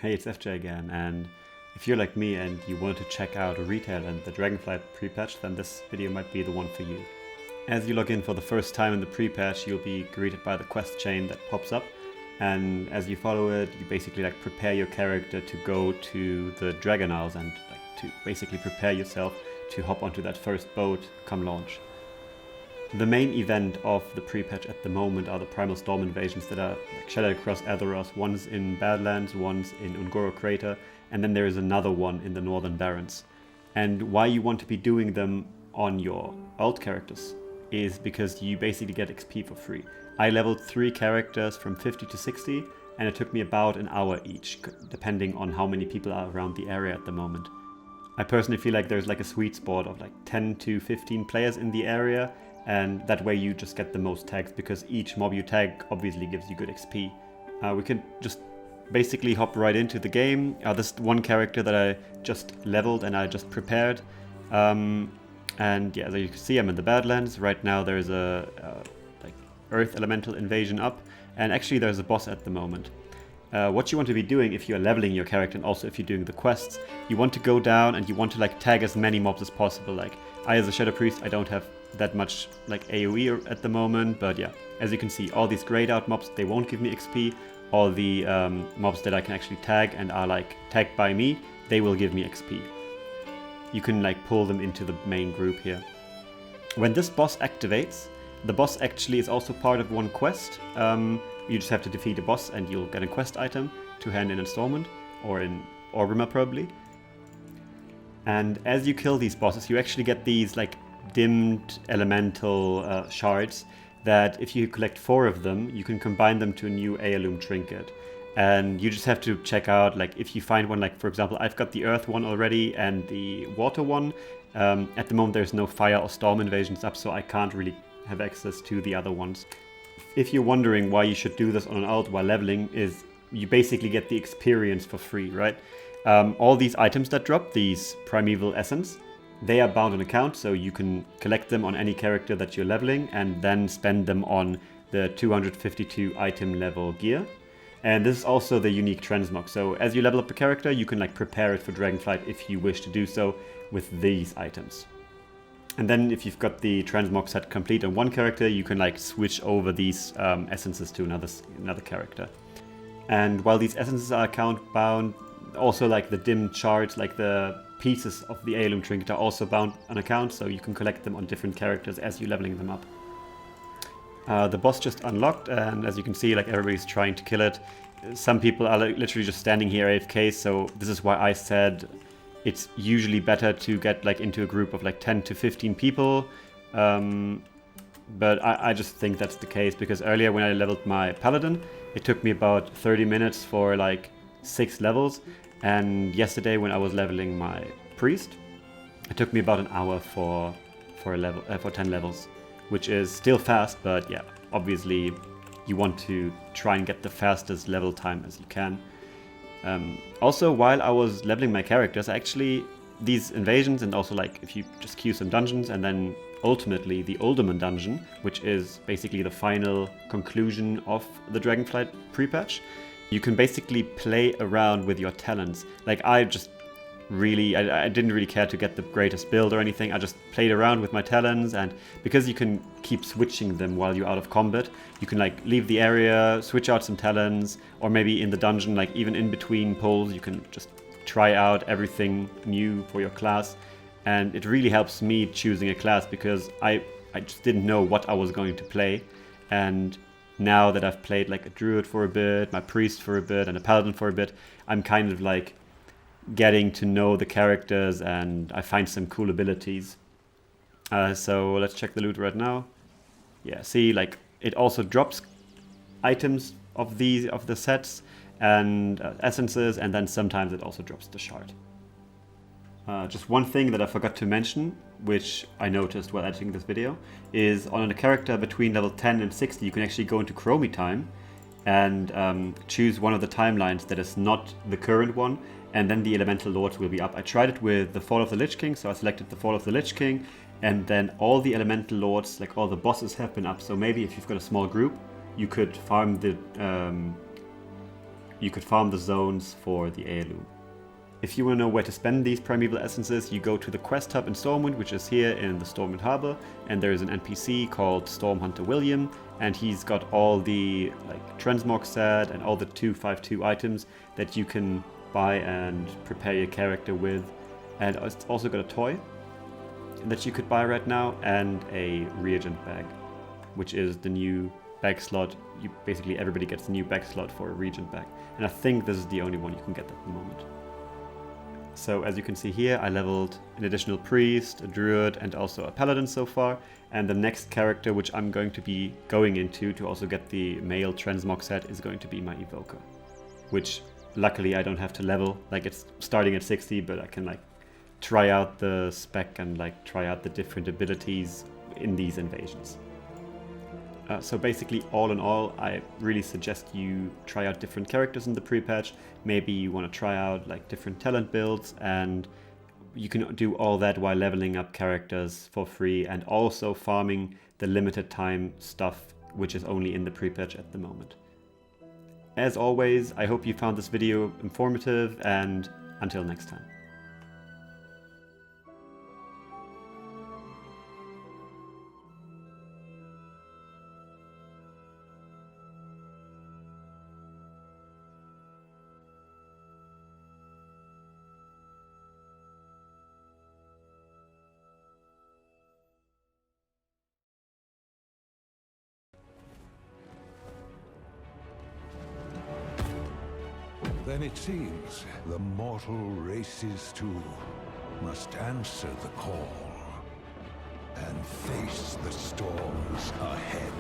Hey, it's FJ again, and if you're like me and you want to check out Retail and the Dragonflight pre-patch, then this video might be the one for you. As you log in for the first time in the pre-patch, you'll be greeted by the quest chain that pops up, and as you follow it, you basically prepare your character to go to the Dragon Isles and to basically prepare yourself to hop onto that first boat come launch. The main event of the pre-patch at the moment are the Primal Storm invasions that are shattered across Azeroth. One's in Badlands, one's in Ungoro Crater, and then there is another one in the Northern Barrens. And why you want to be doing them on your alt characters is because you basically get XP for free. I leveled 3 characters from 50 to 60, and it took me about an hour each, depending on how many people are around the area at the moment. I personally feel like there's a sweet spot of 10 to 15 players in the area, and that way you just get the most tags, because each mob you tag obviously gives you good XP. We can just basically hop right into the game. This one character that I just leveled and I just prepared. And yeah, as you can see, I'm in the Badlands. Right now there's a Earth Elemental invasion up, and actually there's a boss at the moment. What you want to be doing if you're leveling your character and also if you're doing the quests, you want to go down and you want to tag as many mobs as possible. I as a Shadow Priest, I don't have that much AoE at the moment, but yeah, as you can see, all these grayed out mobs, they won't give me XP. All the mobs that I can actually tag and are tagged by me, they will give me XP. You can pull them into the main group here. When this boss activates, the boss actually is also part of one quest. You just have to defeat a boss and you'll get a quest item to hand in installment, or in Orgrimmar probably. And as you kill these bosses, you actually get these dimmed elemental shards that if you collect 4 of them, you can combine them to a new Heirloom trinket. And you just have to check out, if you find one, for example, I've got the earth one already and the water one. At the moment there's no fire or storm invasions up, so I can't really have access to the other ones. If you're wondering why you should do this on an alt while leveling, is you basically get the experience for free, right? All these items that drop, these primeval essence, they are bound on account, so you can collect them on any character that you're leveling and then spend them on the 252 item level gear. And this is also the unique transmog, so as you level up a character, you can prepare it for Dragonflight if you wish to do so with these items. And then if you've got the transmog set complete on one character, you can switch over these essences to another character. And while these essences are account bound, also the dim shards, the pieces of the Heirloom trinket are also bound on account, so you can collect them on different characters as you're leveling them up. The boss just unlocked, and as you can see, everybody's trying to kill it. Some people are literally just standing here AFK, so this is why I said it's usually better to get into a group of 10 to 15 people. But I just think that's the case, because earlier when I leveled my Paladin, it took me about 30 minutes for 6 levels. And yesterday when I was leveling my Priest, it took me about an hour for 10 levels, which is still fast, but yeah, obviously you want to try and get the fastest level time as you can. Also, while I was leveling my characters, these invasions, and also if you just queue some dungeons, and then ultimately the Uldaman dungeon, which is basically the final conclusion of the Dragonflight pre-patch, you can basically play around with your talents. I didn't really care to get the greatest build or anything. I just played around with my talents, and because you can keep switching them while you're out of combat, you can leave the area, switch out some talents, or maybe in the dungeon, even in between pulls, you can just try out everything new for your class. And it really helps me choosing a class, because I just didn't know what I was going to play. And now that I've played a druid for a bit, my priest for a bit, and a paladin for a bit, I'm kind of getting to know the characters, and I find some cool abilities. So let's check the loot right now. Yeah, see, it also drops items of the sets and essences, and then sometimes it also drops the shard. Just one thing that I forgot to mention, which I noticed while editing this video, is on a character between level 10 and 60, you can actually go into Chromie time and choose one of the timelines that is not the current one, and then the elemental lords will be up. I tried it with the Fall of the Lich King, so I selected the Fall of the Lich King, and then all the elemental lords, all the bosses have been up. So maybe if you've got a small group, you could farm the you could farm the zones for the Heirloom. If you want to know where to spend these primeval essences, you go to the quest hub in Stormwind, which is here in the Stormwind Harbor, and there is an NPC called Storm Hunter William, and he's got all the transmog set and all the 252 items that you can buy and prepare your character with. And it's also got a toy that you could buy right now, and a reagent bag, which is the new bag slot. Basically everybody gets a new bag slot for a reagent bag, and I think this is the only one you can get at the moment. So as you can see here, I leveled an additional priest, a druid, and also a paladin so far. And the next character which I'm going to be going into to also get the male transmog set is going to be my evoker, which luckily I don't have to level. It's starting at 60, but I can try out the spec and try out the different abilities in these invasions. So basically, all in all, I really suggest you try out different characters in the pre-patch. Maybe you want to try out different talent builds, and you can do all that while leveling up characters for free and also farming the limited time stuff, which is only in the pre-patch at the moment. As always, I hope you found this video informative, and until next time. Then it seems the mortal races too must answer the call and face the storms ahead.